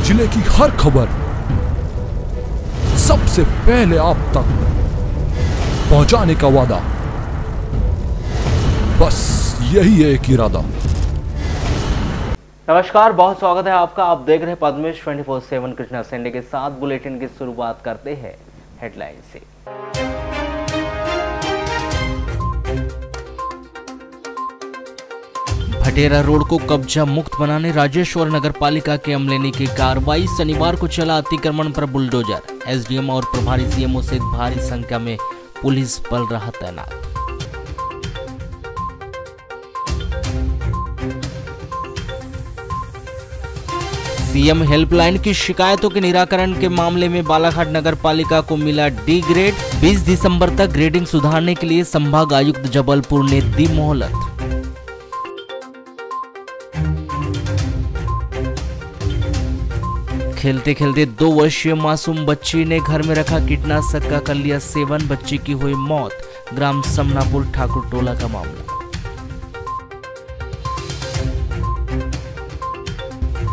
जिले की हर खबर सबसे पहले आप तक पहुंचाने का वादा, बस यही है एक इरादा। नमस्कार, बहुत स्वागत है आपका। आप देख रहे हैं पद्मेश 24/7 कृष्णा सेंडे के साथ। बुलेटिन की शुरुआत करते हैं हेडलाइन से। भटेरा रोड को कब्जा मुक्त बनाने राजेश्वर नगर पालिका के अमले ने की कार्रवाई। शनिवार को चला अतिक्रमण पर बुलडोजर। एसडीएम और प्रभारी सीएमओ सहित भारी संख्या में पुलिस बल रहा तैनात। सीएम हेल्पलाइन की शिकायतों के निराकरण के मामले में बालाघाट नगर पालिका को मिला डी ग्रेड। 20 दिसंबर तक ग्रेडिंग सुधारने के लिए संभाग आयुक्त जबलपुर ने दी मोहलत। खेलते खेलते 2 वर्षीय मासूम बच्ची ने घर में रखा कीटनाशक का कर लिया सेवन। बच्ची की हुई मौत। ग्राम समनापुर ठाकुर टोला का मामला।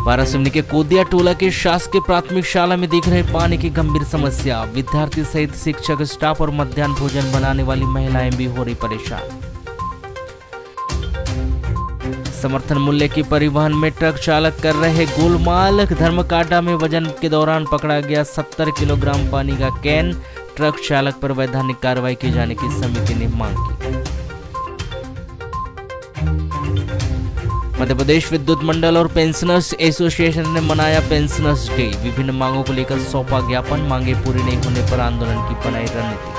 वारासिवनी के कोदिया टोला के शासकीय प्राथमिक शाला में दिख रहे पानी की गंभीर समस्या। विद्यार्थी सहित शिक्षक, स्टाफ और मध्याह्न भोजन बनाने वाली महिलाएं भी हो रही परेशान। समर्थन मूल्य की परिवहन में ट्रक चालक कर रहे गोलमाल। धर्मकांटा में वजन के दौरान पकड़ा गया 70 किलोग्राम पानी का कैन। ट्रक चालक पर वैधानिक कार्रवाई किए जाने की समिति ने मांग की। मध्य प्रदेश विद्युत मंडल और पेंशनर्स एसोसिएशन ने मनाया पेंशनर्स डे। विभिन्न मांगों को लेकर सौंपा ज्ञापन। मांगे पूरी नहीं होने पर आंदोलन की बनाई रणनीति।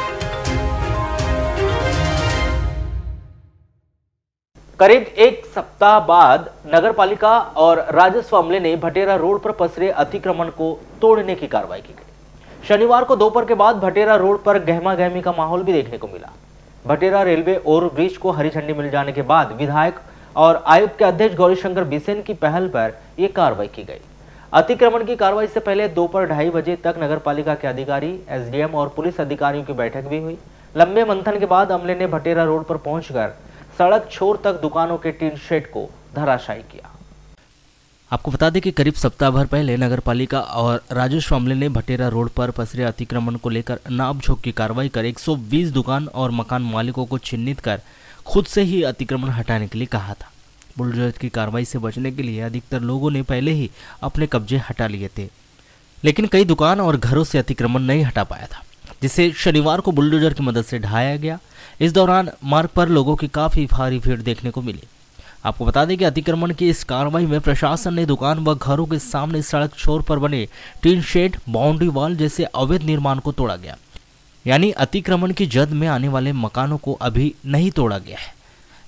करीब एक सप्ताह बाद नगरपालिका और राजस्व अमले ने भटेरा रोड पर पसरे अतिक्रमण को तोड़ने की कार्रवाई की गई। शनिवार को दोपहर के बाद भटेरा रोड पर गहमा-गहमी का माहौल भी देखने को मिला। भटेरा रेलवे ओवरब्रिज को हरी झंडी मिल जाने के बाद विधायक और आयुक्त के अध्यक्ष गौरीशंकर बिसेन की पहल पर यह कार्रवाई की गई। अतिक्रमण की कार्रवाई से पहले दोपहर 2:30 बजे तक नगरपालिका के अधिकारी, एसडीएम और पुलिस अधिकारियों की बैठक भी हुई। लंबे मंथन के बाद अमले ने भटेरा रोड पर पहुंचकर सड़क छोर तक दुकानों के टीन शेड को धराशायी किया। आपको बता दें कि करीब सप्ताह भर पहले नगरपालिका और राजस्व अमले ने भटेरा रोड पर पसरे अतिक्रमण को लेकर नापझोंक की कार्रवाई कर 120 दुकान और मकान मालिकों को चिन्हित कर खुद से ही अतिक्रमण हटाने के लिए कहा था। बुलडोजर की कार्रवाई से बचने के लिए अधिकतर लोगों ने पहले ही अपने कब्जे हटा लिए थे, लेकिन कई दुकान और घरों से अतिक्रमण नहीं हटा पाया था, जिसे शनिवार को बुलडोजर की मदद से ढाया गया। इस दौरान मार्ग पर लोगों की काफी भारी भीड़ देखने को मिली। आपको बता दें कि अतिक्रमण की इस कार्रवाई में प्रशासन ने दुकान व घरों के सामने सड़क छोर पर बने टीन शेड, बाउंड्री वॉल जैसे अवैध निर्माण को तोड़ा गया। यानी अतिक्रमण की जद में आने वाले मकानों को अभी नहीं तोड़ा गया है।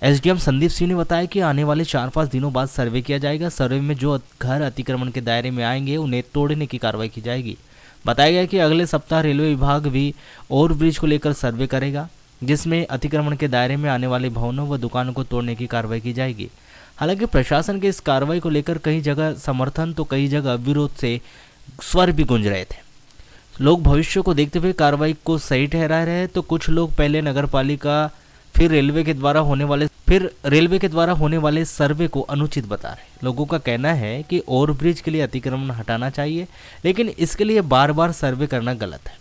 एसडीएम संदीप सिंह ने बताया कि आने वाले 4-5 दिनों बाद सर्वे किया जाएगा। सर्वे में जो घर अतिक्रमण के दायरे में आएंगे उन्हें तोड़ने की कार्रवाई की जाएगी। बताया गया कि अगले सप्ताह रेलवे विभाग भी ओवरब्रिज को लेकर सर्वे करेगा, जिसमें अतिक्रमण के दायरे में आने वाले भवनों व दुकानों को तोड़ने की कार्रवाई की जाएगी। हालांकि प्रशासन के इस कार्रवाई को लेकर कई जगह समर्थन तो कई जगह विरोध से स्वर भी गूंज रहे थे। लोग भविष्य को देखते हुए कार्रवाई को सही ठहरा रहे हैं, तो कुछ लोग पहले नगरपालिका फिर रेलवे के द्वारा होने वाले सर्वे को अनुचित बता रहे। लोगों का कहना है कि ओवरब्रिज के लिए अतिक्रमण हटाना चाहिए, लेकिन इसके लिए बार बार सर्वे करना गलत है।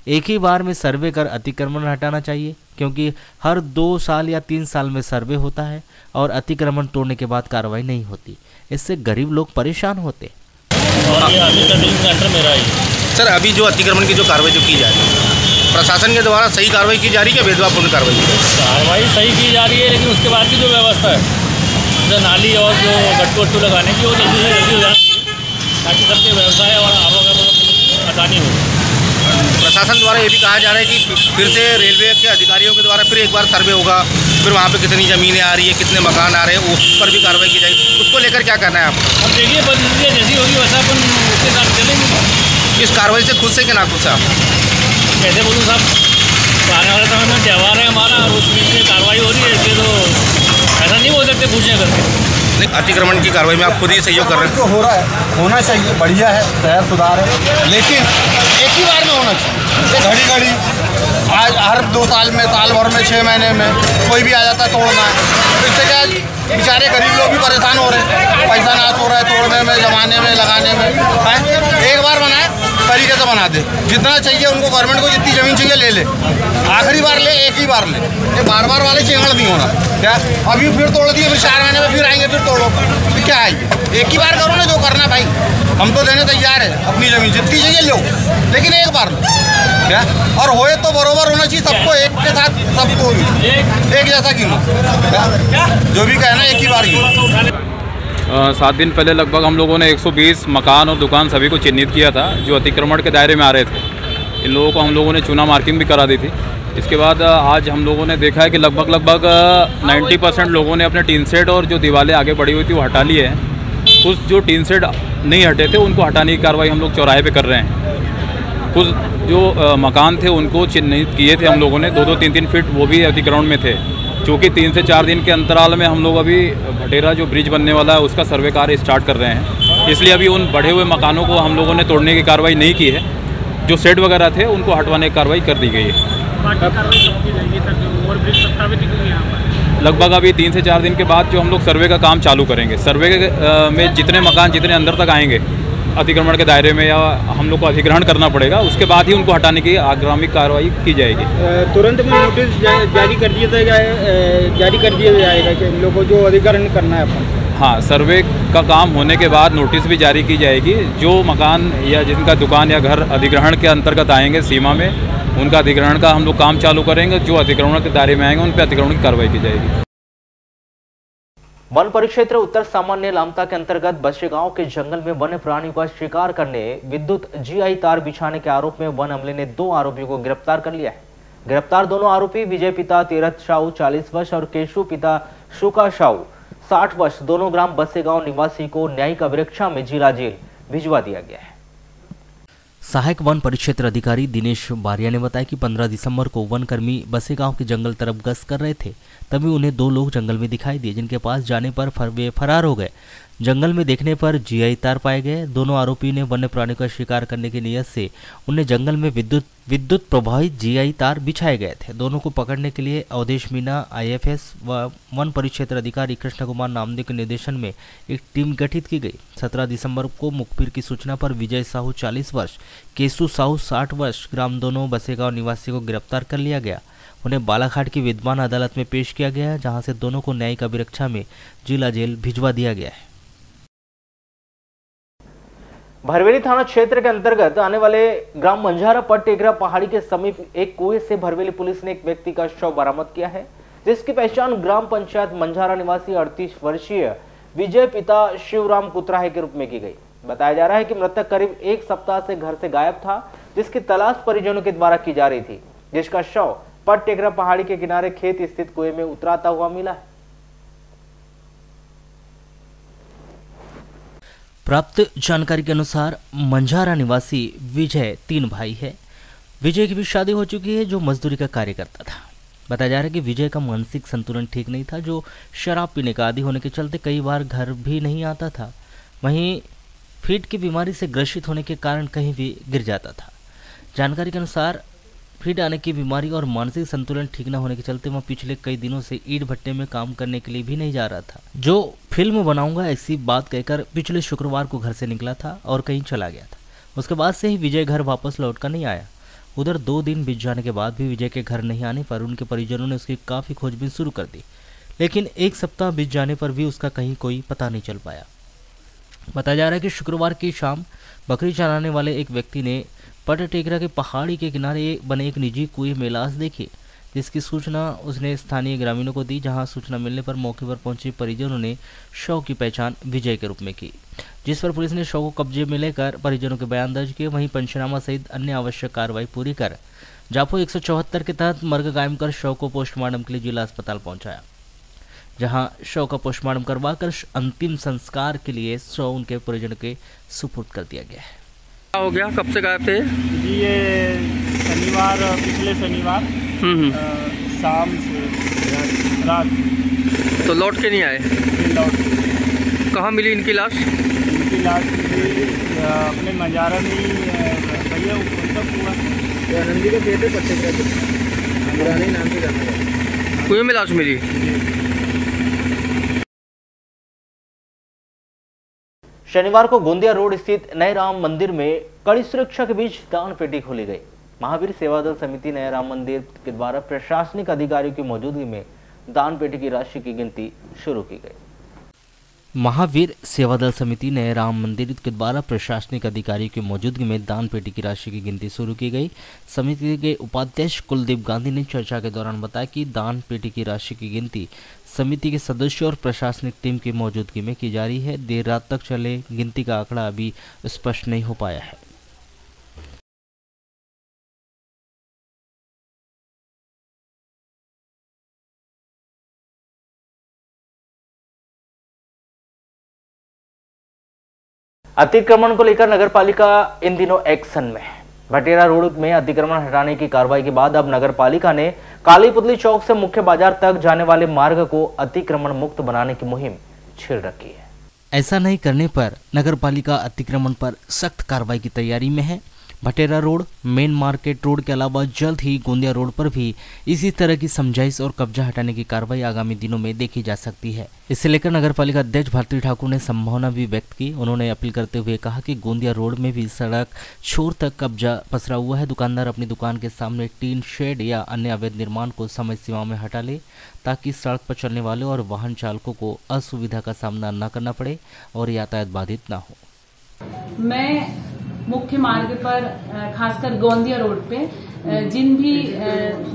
एक ही बार में सर्वे कर अतिक्रमण हटाना चाहिए, क्योंकि हर 2 साल या 3 साल में सर्वे होता है और अतिक्रमण तोड़ने के बाद कार्रवाई नहीं होती। इससे गरीब लोग परेशान होते। और ये अभी कंडीशन सेंटर मेरा ही सर, अभी जो अतिक्रमण की जो कार्रवाई जो की जा रही है प्रशासन के द्वारा सही कार्रवाई की जा रही है या भेदभावपूर्ण कार्रवाई की जा रही है? कार्रवाई सही की जा रही है, लेकिन उसके बाद की जो व्यवस्था है जैसे नाली और जो गट्टू लगाने की वो जल्दी से जल्दी हो जाना चाहिए, ताकि सबके व्यवसाय और आवागमन आसानी हो। प्रशासन द्वारा ये भी कहा जा रहा है कि फिर से रेलवे के अधिकारियों के द्वारा फिर एक बार सर्वे होगा, फिर वहाँ पे कितनी ज़मीनें आ रही है, कितने मकान आ रहे हैं, उस पर भी कार्रवाई की जाएगी। उसको लेकर क्या करना है आपको? अब देखिए परिस्थितियाँ जैसी होगी वैसा अपन उसके साथ चलेंगे। इस कार्रवाई से खुश से कि ना खुश है आप? कैसे बोलूँ साहब, आने वाले समय में त्यौहार है हमारा और उस बीच में कार्रवाई हो रही है, इसलिए तो ऐसा नहीं बोल सकते पूछने करके। नहीं, अतिक्रमण की कार्रवाई में आप खुद ही सहयोग कर रहे हैं। तो हो रहा है, होना चाहिए, बढ़िया है, शहर सुधार है, लेकिन एक ही बार में होना चाहिए। घड़ी आज हर 2 साल में, साल भर में, 6 महीने में कोई भी आ जाता है तोड़ना है, तो इससे क्या बेचारे गरीब लोग भी परेशान हो रहे हैं, पैसा नाश हो रहा है तोड़ने में, जमाने में, लगाने में है। तरीके से बना दे। जितना चाहिए उनको, गवर्नमेंट को जितनी ज़मीन चाहिए ले ले, आखिरी बार ले, एक ही बार ले। ये बार बार वाले चेंगड़ नहीं होना क्या। अभी फिर तोड़ दिए, फिर 4 महीने में फिर आएंगे, फिर तोड़ो, फिर क्या है। एक ही बार करो ना जो करना भाई। हम तो देने तैयार है अपनी ज़मीन, जितनी चाहिए लो, लेकिन एक बार लो क्या। और होए तो बरोबर होना चाहिए सबको, एक के साथ सबको एक जैसा कीमत, जो भी कहना एक ही बार कीमत। 7 दिन पहले लगभग हम लोगों ने 120 मकान और दुकान सभी को चिन्हित किया था जो अतिक्रमण के दायरे में आ रहे थे। इन लोगों को हम लोगों ने चूना मार्किंग भी करा दी थी। इसके बाद आज हम लोगों ने देखा है कि लगभग 90% लोगों ने अपने टीन शेड और जो दीवारें आगे बढ़ी हुई थी वो हटा लिए हैं। कुछ जो टीन शेड नहीं हटे थे उनको हटाने की कार्रवाई हम लोग चौराहे पे कर रहे हैं। कुछ जो मकान थे उनको चिन्हित किए थे हम लोगों ने, 2-2, 3-3 फीट वो भी अतिक्रमण में थे। चूँकि 3 से 4 दिन के अंतराल में हम लोग अभी भटेरा जो ब्रिज बनने वाला है उसका सर्वे कार्य स्टार्ट कर रहे हैं, इसलिए अभी उन बढ़े हुए मकानों को हम लोगों ने तोड़ने की कार्रवाई नहीं की है। जो शेड वगैरह थे उनको हटवाने की कार्रवाई कर दी गई है। लगभग अभी 3 से 4 दिन के बाद जो हम लोग सर्वे का काम चालू करेंगे, सर्वे में जितने मकान जितने अंदर तक आएंगे अतिक्रमण के दायरे में या हम लोग को अधिग्रहण करना पड़ेगा, उसके बाद ही उनको हटाने की आगामी कार्रवाई की जाएगी। तुरंत में नोटिस जारी कर दिया जाएगा कि इन लोगों को जो अधिग्रहण करना है अपन। हाँ, सर्वे का काम होने के बाद नोटिस भी जारी की जाएगी। जो मकान या जिनका दुकान या घर अधिग्रहण के अंतर्गत आएंगे सीमा में, उनका अधिग्रहण का हम लोग काम चालू करेंगे। जो अतिक्रमण के दायरे में आएंगे उन पर अतिक्रमण की कार्रवाई की जाएगी। वन परिक्षेत्र उत्तर सामान्य लामता के अंतर्गत बसे गांव के जंगल में वन्य प्राणियों का शिकार करने विद्युत जीआई तार बिछाने के आरोप में वन अमले ने 2 आरोपियों को गिरफ्तार कर लिया है। गिरफ्तार दोनों आरोपी विजय पिता तीरथ साहू 40 वर्ष और केशु पिता शुका साहू 60 वर्ष दोनों ग्राम बसेगांव निवासी को न्यायिक अभिरक्षा में जिला जेल भिजवा दिया गया है। सहायक वन परिक्षेत्र अधिकारी दिनेश बारिया ने बताया कि 15 दिसंबर को वन कर्मी बसेगांव के जंगल तरफ गश्त कर रहे थे, तभी उन्हें 2 लोग जंगल में दिखाई दिए, जिनके पास जाने पर वे फरार हो गए। जंगल में देखने पर जीआई तार पाए गए। दोनों आरोपी ने वन्य प्राणियों का शिकार करने की नीयत से उन्हें जंगल में विद्युत प्रभावित जीआई तार बिछाए गए थे। दोनों को पकड़ने के लिए अवधेश मीना IFS व वन परिक्षेत्र अधिकारी कृष्ण कुमार नामदेव के निर्देशन में एक टीम गठित की गई। 17 दिसंबर को मुखबिर की सूचना पर विजय साहू 40 वर्ष, केशु साहू 60 वर्ष ग्राम दोनों बसेगांव निवासी को गिरफ्तार कर लिया गया। उन्हें बालाघाट की विद्यमान अदालत में पेश किया गया, जहां से दोनों को न्यायिक अभिरक्षा में जिला जेल भिजवा दिया गया है। भरवेली थाना क्षेत्र के अंतर्गत आने वाले ग्राम मंझारा पट टेकरा पहाड़ी के समीप एक कुएं से भरवेली पुलिस ने एक व्यक्ति का शव बरामद किया है, जिसकी पहचान ग्राम पंचायत मंझारा निवासी 38 वर्षीय विजय पिता शिवराम कुतराहे के रूप में की गई। बताया जा रहा है कि मृतक करीब 1 सप्ताह से घर से गायब था, जिसकी तलाश परिजनों के द्वारा की जा रही थी, जिसका शव पट टेकरा पहाड़ी के किनारे खेत स्थित कुएं में उतराता हुआ मिला है। प्राप्त जानकारी के अनुसार मंझारा निवासी विजय 3 भाई है। विजय की भी शादी हो चुकी है, जो मजदूरी का कार्य करता था। बताया जा रहा है कि विजय का मानसिक संतुलन ठीक नहीं था, जो शराब पीने का आदी होने के चलते कई बार घर भी नहीं आता था। वहीं फीट की बीमारी से ग्रसित होने के कारण कहीं भी गिर जाता था। जानकारी के अनुसार फीट आने की बीमारी और मानसिक संतुलन ठीक न होने के चलते वह पिछले कई दिनों से ईंट भट्टे में काम करने के लिए भी नहीं जा रहा था। जो फिल्म बनाऊंगा ऐसी बात कहकर पिछले शुक्रवार को घर से निकला था और कहीं चला गया था। उसके बाद से ही विजय घर वापस लौटकर नहीं आया। उधर 2 दिन बीत जाने के बाद भी विजय के घर नहीं आने पर उनके परिजनों ने उसकी काफ़ी खोजबीन शुरू कर दी, लेकिन 1 सप्ताह बीत जाने पर भी उसका कहीं कोई पता नहीं चल पाया। बताया जा रहा है कि शुक्रवार की शाम बकरी चराने वाले एक व्यक्ति ने पट टेकरा के पहाड़ी के किनारे बने एक निजी कुएं में लाश देखी, जिसकी सूचना उसने स्थानीय ग्रामीणों को दी। जहां सूचना मिलने पर मौके पर पहुंचे परिजनों ने शव की पहचान विजय के रूप में की, जिस पर पुलिस ने शव को कब्जे में लेकर परिजनों के बयान दर्ज किए। वहीं पंचनामा सहित अन्य आवश्यक कार्रवाई पूरी कर जापो 174 के तहत मर्ग कायम कर शव को पोस्टमार्टम के लिए जिला अस्पताल पहुंचाया, जहां शव का पोस्टमार्टम करवाकर अंतिम संस्कार के लिए शव उनके परिजनों के सुपुर्द कर दिया गया है। हो गया, कब से गायब थे जी? ये शनिवार, पिछले शनिवार शाम से रात। तो लौट के नहीं आए? लौट के। कहाँ मिली इनकी लाश? इनकी लाश अपने मंझारा में भैया हुआ नंदी का खेत है, पट्टे का नाम से जाना है। कुएं में लाश मिली। शनिवार को गोंदिया रोड स्थित नए राम मंदिर में कड़ी सुरक्षा के बीच दान पेटी खोली गई। महावीर सेवादल समिति नए राम मंदिर के द्वारा प्रशासनिक अधिकारियों की मौजूदगी में दान पेटी की राशि की गिनती शुरू की गई। महावीर सेवादल समिति नए राम मंदिर के द्वारा प्रशासनिक अधिकारियों की मौजूदगी में दान पेटी की राशि की गिनती शुरू की गई। समिति के उपाध्यक्ष कुलदीप गांधी ने चर्चा के दौरान बताया कि दान पेटी की राशि की गिनती समिति के सदस्यों और प्रशासनिक टीम की मौजूदगी में की जा रही है। देर रात तक चले गिनती का आंकड़ा अभी स्पष्ट नहीं हो पाया है। अतिक्रमण को लेकर नगरपालिका इन दिनों एक्शन में है। भटेरा रोड में अतिक्रमण हटाने की कार्रवाई के बाद अब नगरपालिका ने काली पुतली चौक से मुख्य बाजार तक जाने वाले मार्ग को अतिक्रमण मुक्त बनाने की मुहिम छेड़ रखी है। ऐसा नहीं करने पर नगरपालिका अतिक्रमण पर सख्त कार्रवाई की तैयारी में है। Bhatera road, main market road के अलावा जल्द ही गोंदिया रोड पर भी इसी तरह की समझाइश और कब्जा हटाने की कार्रवाई आगामी दिनों में देखी जा सकती है। इसे लेकर नगरपालिका अध्यक्ष भारती ठाकुर ने संभावना भी व्यक्त की। उन्होंने अपील करते हुए कहा कि गोंदिया रोड में भी सड़क छोर तक कब्जा पसरा हुआ है। दुकानदार अपनी दुकान के सामने टीन शेड या अन्य अवैध निर्माण को समय सीमा में हटा ले, ताकि सड़क पर चलने वाले और वाहन चालकों को असुविधा का सामना न करना पड़े और यातायात बाधित न हो। मैं मुख्य मार्ग पर खासकर गोंदिया रोड पे जिन भी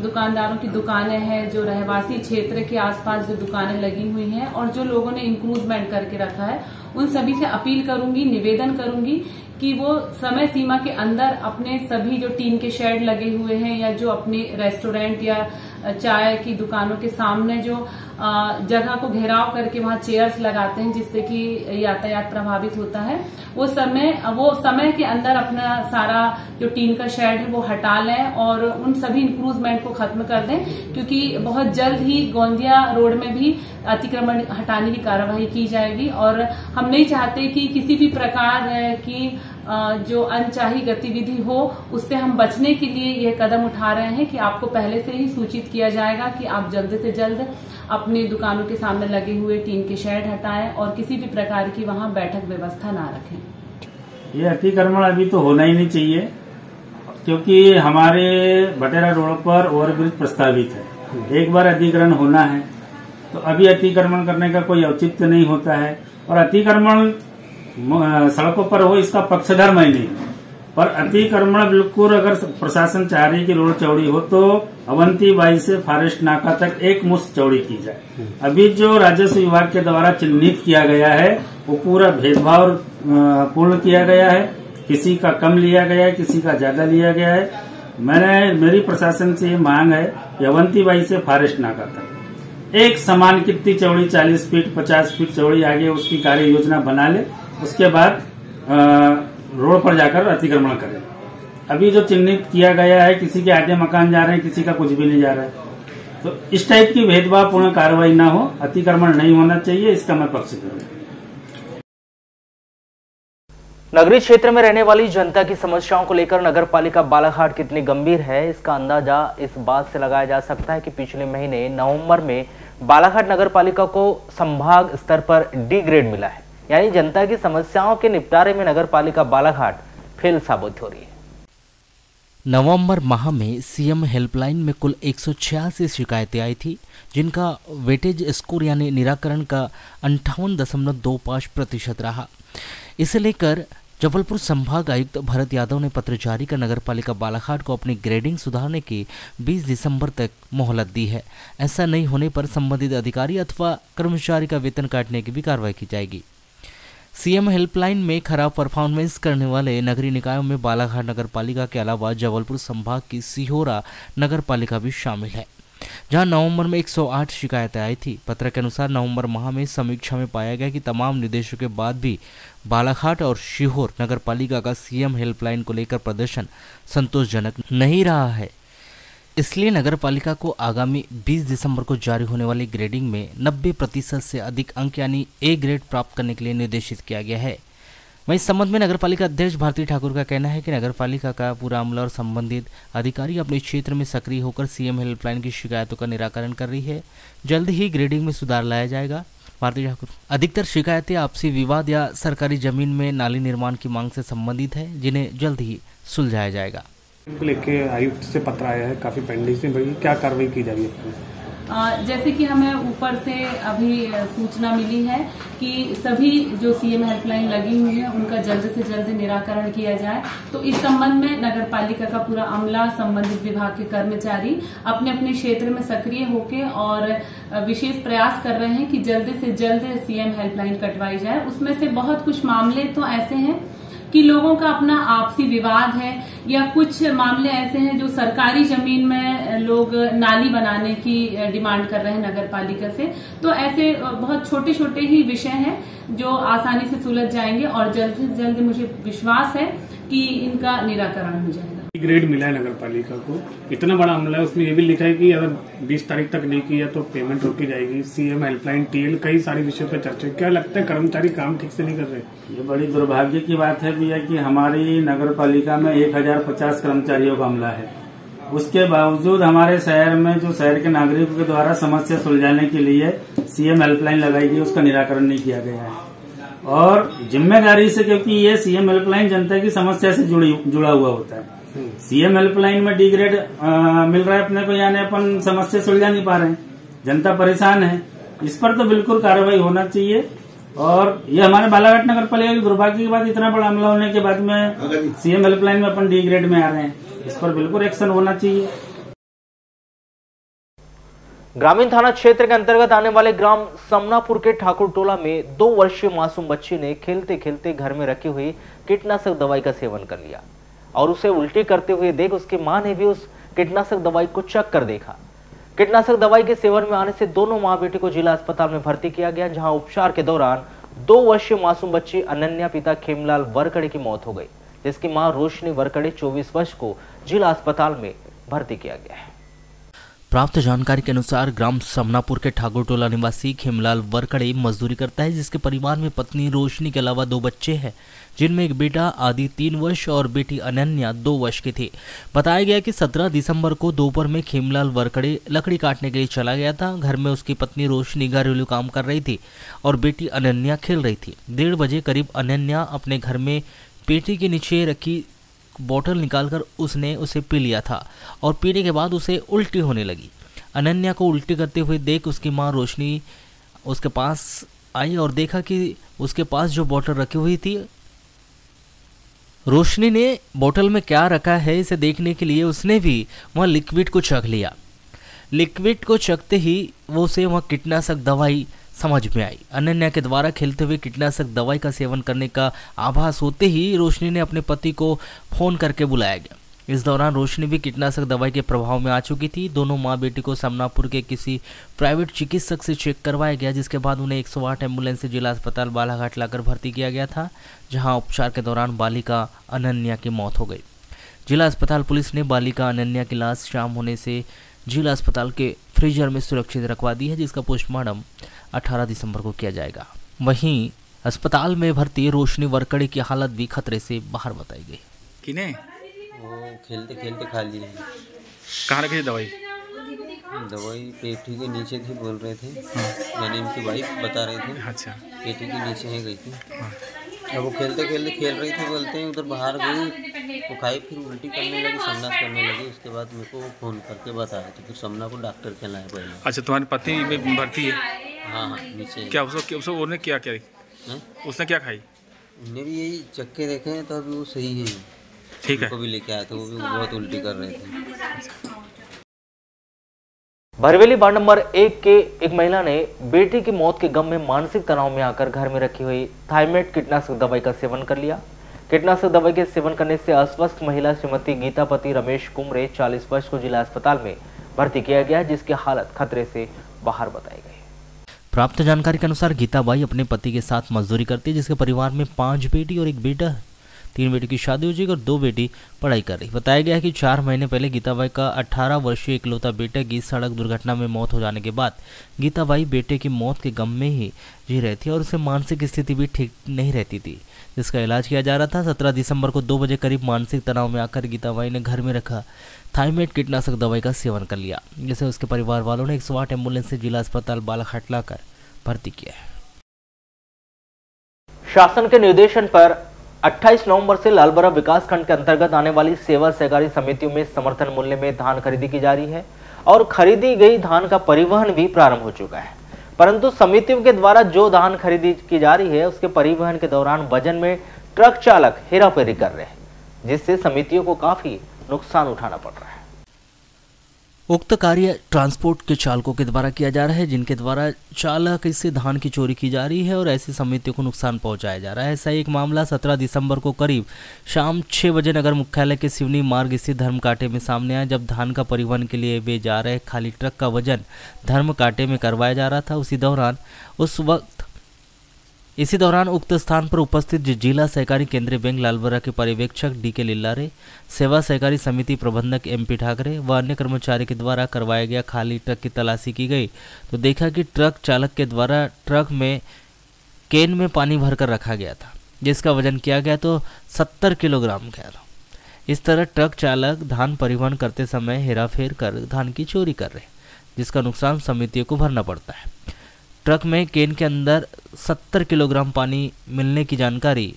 दुकानदारों की दुकानें हैं, जो रहवासी क्षेत्र के आसपास जो दुकानें लगी हुई हैं और जो लोगों ने इंक्रूजमेंट करके रखा है, उन सभी से अपील करूंगी, निवेदन करूंगी कि वो समय सीमा के अंदर अपने सभी जो टीन के शेड लगे हुए हैं या जो अपने रेस्टोरेंट या चाय की दुकानों के सामने जो जगह को घेराव करके वहां चेयर्स लगाते हैं जिससे कि यातायात प्रभावित होता है, वो समय के अंदर अपना सारा जो टीन का शेड है वो हटा लें और उन सभी इंक्रूजमेंट को खत्म कर दें, क्योंकि बहुत जल्द ही गोंदिया रोड में भी अतिक्रमण हटाने की कार्यवाही की जाएगी। और हम नहीं चाहते कि किसी भी प्रकार की जो अनचाही गतिविधि हो उससे हम बचने के लिए यह कदम उठा रहे हैं कि आपको पहले से ही सूचित किया जाएगा कि आप जल्द से जल्द अपनी दुकानों के सामने लगे हुए टीन के शेड हटाएं और किसी भी प्रकार की वहां बैठक व्यवस्था ना रखें। ये अतिक्रमण अभी तो होना ही नहीं चाहिए, क्योंकि हमारे भटेरा रोड पर ओवरब्रिज प्रस्तावित है। एक बार अतिक्रमण होना है तो अभी अतिक्रमण करने का कोई औचित्य नहीं होता है। और अतिक्रमण सड़कों पर हो इसका पक्षधर्म है नहीं, पर अतिक्रमण बिल्कुल अगर प्रशासन चाह रही कि रोड चौड़ी हो तो अवंती बाई से फॉरेस्ट नाका तक एक मुश्त चौड़ी की जाए। अभी जो राजस्व विभाग के द्वारा चिन्हित किया गया है वो पूरा भेदभाव पूर्ण किया गया है, किसी का कम लिया गया है, किसी का ज्यादा लिया गया है। मेरी प्रशासन से ये मांग है कि अवंती बाई से फॉरेस्ट नाका तक एक समान कितनी चौड़ी 40 फीट 50 फीट चौड़ी आगे उसकी कार्य योजना बना ले, उसके बाद रोड पर जाकर अतिक्रमण करें। अभी जो चिन्हित किया गया है, किसी के आधे मकान जा रहे हैं, किसी का कुछ भी नहीं जा रहा है, तो इस टाइप की भेदभावपूर्ण कार्रवाई ना हो, अतिक्रमण नहीं होना चाहिए, इसका मैं पक्ष करूँ। नगरीय क्षेत्र में रहने वाली जनता की समस्याओं को लेकर नगरपालिका बालाघाट कितनी गंभीर है, इसका अंदाजा इस बात से लगाया जा सकता है कि पिछले महीने नवंबर में बालाघाट नगरपालिका को संभाग स्तर पर डी ग्रेड मिला है। यानी जनता की समस्याओं के निपटारे में नगरपालिका बालाघाट फेल साबित हो रही है। नवंबर माह में सीएम हेल्पलाइन में कुल 186 शिकायतें आई थी, जिनका वेटेज स्कोर यानी निराकरण का 58.25% रहा। इसे लेकर जबलपुर संभाग आयुक्त भरत यादव ने पत्र जारी कर नगरपालिका बालाघाट को अपनी ग्रेडिंग सुधारने की 20 दिसंबर तक मोहलत दी है। ऐसा नहीं होने पर संबंधित अधिकारी अथवा कर्मचारी का वेतन काटने की भी कार्रवाई की जाएगी। सीएम हेल्पलाइन में खराब परफॉर्मेंस करने वाले नगरीय निकायों में बालाघाट नगरपालिका के अलावा जबलपुर संभाग की सिहोरा नगरपालिका भी शामिल है, जहां नवंबर में 108 शिकायतें आई थी। पत्र के अनुसार नवंबर माह में समीक्षा में पाया गया कि तमाम निर्देशों के बाद भी बालाघाट और सीहोर नगरपालिका का सीएम हेल्पलाइन को लेकर प्रदर्शन संतोषजनक नहीं रहा है। इसलिए नगरपालिका को आगामी 20 दिसंबर को जारी होने वाली ग्रेडिंग में 90% से अधिक अंक यानी ए ग्रेड प्राप्त करने के लिए निर्देशित किया गया है। वहीं इस संबंध में नगरपालिका अध्यक्ष भारती ठाकुर का कहना है कि नगरपालिका का पूरा अमला और संबंधित अधिकारी अपने क्षेत्र में सक्रिय होकर सीएम हेल्पलाइन की शिकायतों का निराकरण कर रही है। जल्द ही ग्रेडिंग में सुधार लाया जाएगा। भारती ठाकुर। अधिकतर शिकायतें आपसी विवाद या सरकारी जमीन में नाली निर्माण की मांग से संबंधित है, जिन्हें जल्द ही सुलझाया जाएगा। लेके आयुक्त से पत्र आया है, काफी पेंडिंग से भाई, क्या कार्रवाई की जा रही है? जैसे कि हमें ऊपर से अभी सूचना मिली है कि सभी जो सीएम हेल्पलाइन लगी हुई है उनका जल्द से जल्द निराकरण किया जाए। तो इस संबंध में नगर पालिका का पूरा अमला, संबंधित विभाग के कर्मचारी अपने अपने क्षेत्र में सक्रिय होकर और विशेष प्रयास कर रहे हैं कि जल्द से जल्द सीएम हेल्पलाइन कटवाई जाए। उसमें से बहुत कुछ मामले तो ऐसे हैं कि लोगों का अपना आपसी विवाद है या कुछ मामले ऐसे हैं जो सरकारी जमीन में लोग नाली बनाने की डिमांड कर रहे हैं नगर पालिका से। तो ऐसे बहुत छोटे छोटे ही विषय हैं जो आसानी से सुलझ जाएंगे और जल्द से जल्द मुझे विश्वास है कि इनका निराकरण हो जाएगा। ग्रेड मिला है नगर पालिका को, इतना बड़ा मामला है, उसमें ये भी लिखा है कि अगर 20 तारीख तक नहीं किया तो पेमेंट रोकी जाएगी। सीएम हेल्पलाइन, टीएल, कई सारे विषयों पर चर्चा। क्या लगता है कर्मचारी काम ठीक से नहीं कर रहे? ये बड़ी दुर्भाग्य की बात है भैया कि हमारी नगर पालिका में 1050 कर्मचारियों का अमला है। उसके बावजूद हमारे शहर में जो शहर के नागरिकों के द्वारा समस्या सुलझाने के लिए सीएम हेल्पलाइन लगाई गई, उसका निराकरण नहीं किया गया है। और जिम्मेदारी से, क्योंकि ये सीएम हेल्पलाइन जनता की समस्या से जुड़ा हुआ होता है। सीएम हेल्पलाइन में डी ग्रेड मिल रहा है अपने को, यानी अपन समस्या सुलझा नहीं पा रहे हैं, जनता परेशान है। इस पर तो बिल्कुल कार्रवाई होना चाहिए। और ये हमारे बालाघाट नगर पालिका की दुर्भाग्य की बात, इतना बड़ा हमला होने के बाद में सीएम हेल्पलाइन में अपन डी ग्रेड में आ रहे हैं। इस पर बिल्कुल एक्शन होना चाहिए। ग्रामीण थाना क्षेत्र के अंतर्गत आने वाले ग्राम समनापुर के ठाकुर टोला में 2 वर्षीय मासूम बच्ची ने खेलते खेलते घर में रखी हुई कीटनाशक दवाई का सेवन कर लिया और उसे उल्टी करते हुए देख उसकी मां ने भी उस कीटनाशक दवाई को चख कर देखा। कीटनाशक दवाई के सेवन में आने से दोनों मां बेटी को जिला अस्पताल में भर्ती किया गया, जहां उपचार के दौरान 2 वर्षीय मासूम बच्ची अनन्या पिता खेमलाल वरकड़े की मौत हो गई, जिसकी मां रोशनी वरकड़े 24 वर्ष को जिला अस्पताल में भर्ती किया गया है। प्राप्त जानकारी के अनुसार ग्राम समनापुर के ठाकुर टोला निवासी खेमलाल वरकड़े मजदूरी करता है, जिसके परिवार में पत्नी रोशनी के अलावा 2 बच्चे हैं, जिनमें एक बेटा आदि 3 वर्ष और बेटी अनन्या 2 वर्ष की थी। बताया गया कि 17 दिसंबर को दोपहर में खेमलाल वरकड़े लकड़ी काटने के लिए चला गया था। घर में उसकी पत्नी रोशनी घरेलू काम कर रही थी और बेटी अनन्या खेल रही थी। 1:30 बजे करीब अनन्या अपने घर में पेटी के नीचे रखी बोतल निकालकर उसने उसे पी लिया था और पीने के बाद उसे उल्टी होने लगी। अनन्या को उल्टी करते हुए देख उसकी मां रोशनी उसके पास आई और देखा कि उसके पास जो बोतल रखी हुई थी, रोशनी ने बोतल में क्या रखा है इसे देखने के लिए उसने भी वह लिक्विड को चख लिया। लिक्विड को चखते ही वो उसे वह कीटनाशक दवाई समझ में आई। अनन्या के द्वारा खेलते हुए कीटनाशक दवाई का सेवन करने का आभास होते ही रोशनी ने अपने पति को फोन करके बुलाया गया। इस दौरान रोशनी भी कीटनाशक दवाई के प्रभाव में आ चुकी थी। दोनों मां बेटी को समनापुर के किसी प्राइवेट चिकित्सक से चेक करवाया गया, जिसके बाद उन्हें 108 एम्बुलेंस से जिला अस्पताल बालाघाट लाकर भर्ती किया गया था, जहां उपचार के दौरान बालिका अनन्या की मौत हो गई। जिला अस्पताल पुलिस ने बालिका अनन्या की लाश शाम होने से जिला अस्पताल के फ्रीजर में सुरक्षित रखवा दी है, जिसका पोस्टमार्टम 18 दिसंबर को किया जाएगा। वहीं अस्पताल में भर्ती रोशनी वरकड़े की हालत भी खतरे से बाहर बताई गई। किने वो खेलते खेलते खा लिए। कहाँ रखी थी दवाई? दवाई पेटी के नीचे थी बोल रहे थे। यानी इनकी वाइफ बता रहे थे। अच्छा, पेटी के नीचे ही गई थी। अब वो खेलते खेलते खेल रही थी, बोलते हैं उधर बाहर गई, वो खाई, फिर उल्टी करने लगी, संडास करने लगी। उसके बाद मेरे को फ़ोन करके बताया तो फिर समना को डॉक्टर के लाए पहले। अच्छा, तुम्हारी पत्नी में भर्ती है? हाँ हाँ, नीचे। क्या उसको उन्होंने क्या उसने क्या खाई? उन्हें भी यही चक्के देखे हैं तो अभी वो सही है। ठीक है, उनको भी लेके आए थे, वो भी बहुत उल्टी कर रहे थे। भरवेली वार्ड नंबर 1 के एक महिला ने बेटी की मौत के गम में मानसिक तनाव में आकर घर में रखी हुई थाइमेट कीटनाशक दवाई का सेवन कर लिया। कीटनाशक दवाई के सेवन करने से अस्वस्थ महिला श्रीमती गीतापति रमेश कुमरे 40 वर्ष को जिला अस्पताल में भर्ती किया गया, जिसकी हालत खतरे से बाहर बताई गई। प्राप्त जानकारी के अनुसार गीताबाई अपने पति के साथ मजदूरी करती है, जिसके परिवार में 5 बेटी और 1 बेटा है। 3 बेटी की शादी हो चुकी और 2 बेटी पढ़ाई कर रही। बताया गया है कि 4 महीने पहले गीताबाई का 18 वर्षीय इकलौता बेटे की सड़क दुर्घटना में मौत हो जाने के बाद गीताबाई बेटे की मौत के गम में ही जी रही थी और उसे मानसिक स्थिति भी ठीक नहीं रहती थी, जिसका इलाज किया जा रहा था। 17 दिसंबर को 2 बजे करीब मानसिक तनाव में आकर गीताबाई ने घर में रखा थाइमेट कीटनाशक दवाई का सेवन कर लिया, जिसे उसके परिवार वालों ने 108 एम्बुलेंस से जिला अस्पताल बालाघाट लाकर भर्ती किया है। शासन के निर्देशन पर 28 नवंबर से लालबरा विकासखंड के अंतर्गत आने वाली सेवा सहकारी समितियों में समर्थन मूल्य में धान खरीदी की जा रही है और खरीदी गई धान का परिवहन भी प्रारंभ हो चुका है। परंतु समितियों के द्वारा जो धान खरीदी की जा रही है उसके परिवहन के दौरान वजन में ट्रक चालक हेराफेरी कर रहे हैं, जिससे समितियों को काफी नुकसान उठाना पड़ रहा है। उक्त कार्य ट्रांसपोर्ट के चालकों के द्वारा किया जा रहा है, जिनके द्वारा चालक इससे धान की चोरी की जा रही है और ऐसी समितियों को नुकसान पहुंचाया जा रहा है। ऐसा एक मामला 17 दिसंबर को करीब शाम 6 बजे नगर मुख्यालय के सिवनी मार्ग स्थित धर्मकांटे में सामने आया, जब धान का परिवहन के लिए वे जा रहे खाली ट्रक का वजन धर्मकांटे में करवाया जा रहा था। इसी दौरान उक्त स्थान पर उपस्थित जिला सहकारी केंद्रीय बैंक लालबरा के पर्यवेक्षक डीके लिल्लारे, सेवा सहकारी समिति प्रबंधक एमपी ठाकरे व अन्य कर्मचारी के द्वारा करवाया गया खाली ट्रक की तलाशी की गई तो देखा कि ट्रक चालक के द्वारा ट्रक में केन में पानी भरकर रखा गया था, जिसका वजन किया गया तो 70 किलोग्राम गया। इस तरह ट्रक चालक धान परिवहन करते समय हेराफेर कर धान की चोरी कर रहे, जिसका नुकसान समितियों को भरना पड़ता है। ट्रक में केन के अंदर 70 किलोग्राम पानी मिलने की जानकारी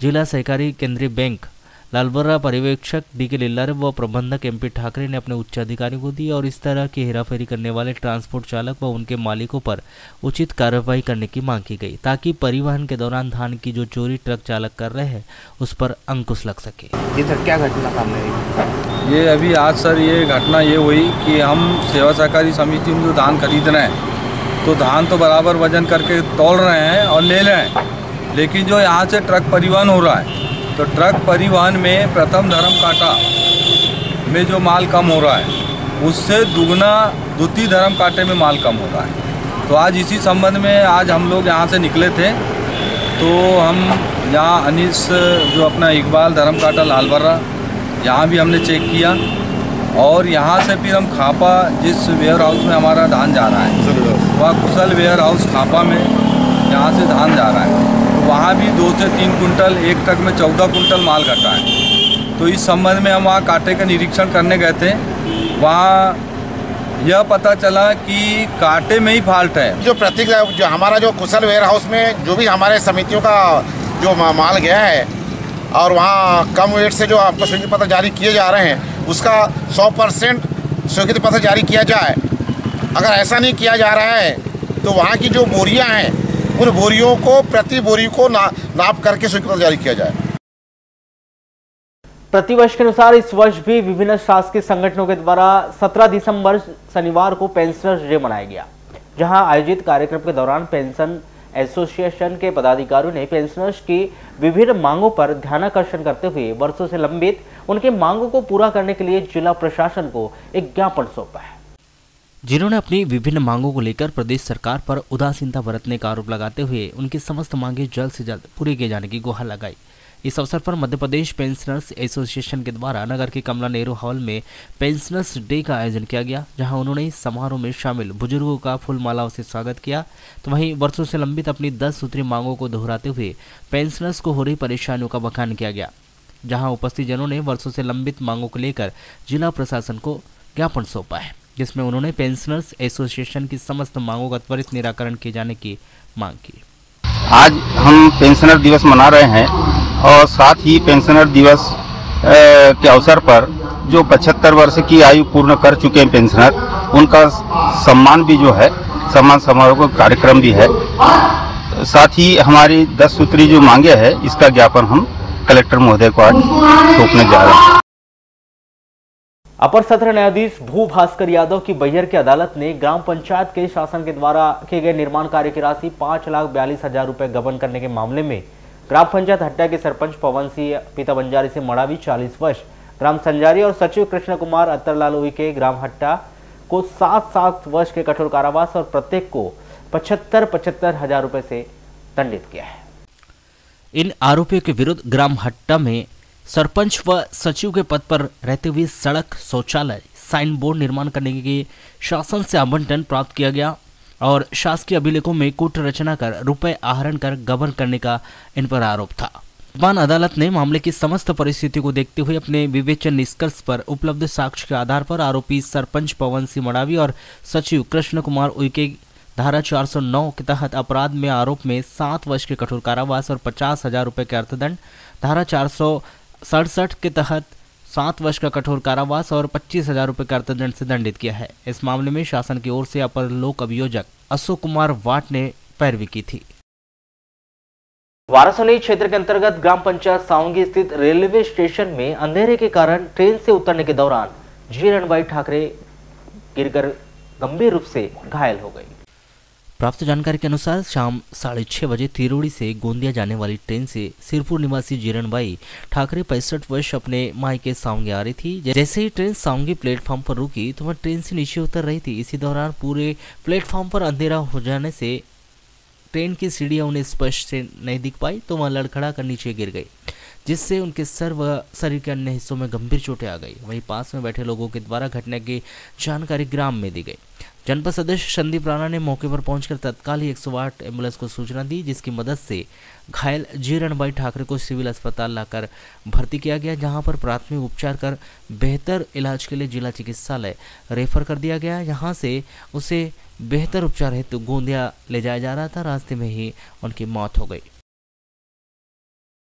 जिला सहकारी केंद्रीय बैंक लालबरा पर्यवेक्षक डीके लिल्लारे व प्रबंधक एमपी ठाकरे ने अपने उच्च अधिकारियों को दी और इस तरह की हेराफेरी करने वाले ट्रांसपोर्ट चालक व उनके मालिकों पर उचित कार्रवाई करने की मांग की गई, ताकि परिवहन के दौरान धान की जो चोरी ट्रक चालक कर रहे हैं उस पर अंकुश लग सके। ये सर क्या घटना सामने आई? ये अभी आज सर ये घटना ये हुई कि हम सेवा सहकारी समिति में जो धान खरीद रहे हैं तो धान तो बराबर वजन करके तोल रहे हैं और ले रहे हैं, लेकिन जो यहाँ से ट्रक परिवहन हो रहा है तो ट्रक परिवहन में प्रथम धर्मकांटा में जो माल कम हो रहा है उससे दुगना द्वितीय धर्मकांटे में माल कम हो रहा है। तो आज इसी संबंध में आज हम लोग यहाँ से निकले थे, तो हम यहाँ अनिस जो अपना इकबाल धर्मकांटा लालबरा यहाँ भी हमने चेक किया और यहाँ से फिर हम खापा जिस वेयर हाउस में हमारा धान जा रहा है वह कुशल वेयर हाउस खापा में यहाँ से धान जा रहा है, तो वहाँ भी 2 से 3 कुंटल, एक ट्रक में 14 कुंटल माल घटा है। तो इस संबंध में हम वहाँ कांटे का निरीक्षण करने गए थे, वहाँ यह पता चला कि कांटे में ही फॉल्ट है। जो प्रतीक जो हमारा जो कुशल वेयर हाउस में जो भी हमारे समितियों का जो माल गया है और वहाँ कम वेट से जो आपको स्वीकृति पत्र जारी किए जा रहे हैं उसका 100% स्वीकृति पत्र जारी किया जाए। अगर ऐसा नहीं किया जा रहा है तो वहाँ की जो बोरियां हैं उन बोरियों को प्रति बोरी को नाप करके स्वीकृति पत्र जारी किया जाए। प्रतिवर्ष के अनुसार इस वर्ष भी विभिन्न शासकीय संगठनों के द्वारा 17 दिसंबर शनिवार को पेंशनर्स डे मनाया गया, जहां आयोजित कार्यक्रम के दौरान पेंशन एसोसिएशन के पदाधिकारियों ने पेंशनर्स की विभिन्न मांगों पर ध्यानाकर्षण करते हुए वर्षों से लंबित उनकी मांगों को पूरा करने के लिए जिला प्रशासन को एक ज्ञापन सौंपा है, जिन्होंने अपनी विभिन्न मांगों को लेकर प्रदेश सरकार पर उदासीनता बरतने का आरोप लगाते हुए उनकी समस्त मांगें जल्द से जल्द पूरी किए जाने की गुहार लगाई। इस अवसर पर मध्य प्रदेश पेंशनर्स एसोसिएशन के द्वारा नगर के कमला नेहरू हॉल में पेंशनर्स डे का आयोजन किया गया, जहां उन्होंने इस समारोह में शामिल बुजुर्गों का फूल मालाओं से स्वागत किया। तो वहीं वर्षों से लंबित अपनी 10 सूत्री मांगों को दोहराते हुए पेंशनर्स को हो रही परेशानियों का बखान किया गया, जहां उपस्थित जनों ने वर्षों से लंबित मांगों को लेकर जिला प्रशासन को ज्ञापन सौंपा है, जिसमें उन्होंने पेंशनर्स एसोसिएशन की समस्त मांगों का त्वरित निराकरण किए जाने की मांग की। आज हम पेंशनर दिवस मना रहे हैं और साथ ही पेंशनर दिवस के अवसर पर जो 75 वर्ष की आयु पूर्ण कर चुके हैं पेंशनर, उनका सम्मान भी जो है सम्मान समारोह का कार्यक्रम भी है। साथ ही हमारी 10 सूत्री जो मांगे है इसका ज्ञापन हम कलेक्टर महोदय को आज सौंपने जा रहे हैं। अपर सत्र न्यायाधीश भू भास्कर यादव की बैहर की अदालत ने ग्राम पंचायत के शासन के द्वारा किए गए निर्माण कार्य की राशि 5,42,000 रुपए गबन करने के मामले में ग्राम पंचायत हट्टा के सरपंच पवन सिंह पिता बंजारी से मड़ावी 40 वर्ष, ग्राम संजारी और सचिव कृष्ण कुमार अत्तरलाल उइके ग्राम हट्टा को 7 वर्ष के कठोर कारावास और प्रत्येक को 75,000 हजार रुपए से दंडित किया है। इन आरोपियों के विरुद्ध ग्राम हट्टा में सरपंच व सचिव के पद पर रहते हुए सड़क, शौचालय, साइन बोर्ड निर्माण करने के शासन से आवंटन प्राप्त किया गया और शासकीय अभिलेखों में कूट रचना कर रुपए आहरण कर गबन करने का इन पर आरोप था। वर्तमान अदालत ने मामले की समस्त परिस्थिति को देखते हुए अपने विवेचन निष्कर्ष पर उपलब्ध साक्ष्य के आधार पर आरोपी सरपंच पवन सिंह मड़ावी और सचिव कृष्ण कुमार उइके धारा 409 के तहत अपराध में आरोप में 7 वर्ष के कठोर कारावास और 50,000 रुपये के अर्थदंड, धारा 467 के तहत 7 वर्ष का कठोर कारावास और 25,000 रुपये के अर्थदंड से दंडित किया है। इस मामले में शासन की ओर से अपर लोक अभियोजक अशोक कुमार वाट ने पैरवी की थी। वारासोनी क्षेत्र के अंतर्गत ग्राम पंचायत सावंगी स्थित रेलवे स्टेशन में अंधेरे के कारण ट्रेन से उतरने के दौरान जीरणबाई ठाकरे गिरकर गंभीर रूप से घायल हो गई। प्राप्त जानकारी के अनुसार शाम 6:30 बजे तिरोड़ी से गोंदिया जाने वाली ट्रेन से सिरपुर निवासी जीरणबाई ठाकरे 65 वर्ष अपने मायके सावंगी आ रही थी। जैसे ही ट्रेन सावंगी प्लेटफॉर्म पर रुकी तो वह ट्रेन से नीचे उतर रही थी। इसी दौरान पूरे प्लेटफॉर्म पर अंधेरा हो जाने से ट्रेन की सीढ़ियां उन्हें स्पष्ट से नहीं दिख पाई तो वह लड़खड़ा कर नीचे गिर गई, जिससे उनके सर व शरीर के अन्य हिस्सों में गंभीर चोटें आ गई। वहीं पास में बैठे लोगों के द्वारा घटना की जानकारी ग्राम में दी गई। जनपद सदस्य संदीप राणा ने मौके पर पहुंचकर तत्काल ही 108 एम्बुलेंस को सूचना दी, जिसकी मदद से घायल जीरणबाई ठाकरे को सिविल अस्पताल लाकर भर्ती किया गया, जहां पर प्राथमिक उपचार कर बेहतर इलाज के लिए जिला चिकित्सालय रेफर कर दिया गया। यहां से उसे बेहतर उपचार हेतु गोंदिया ले जाया जा रहा था। रास्ते में ही उनकी मौत हो गई।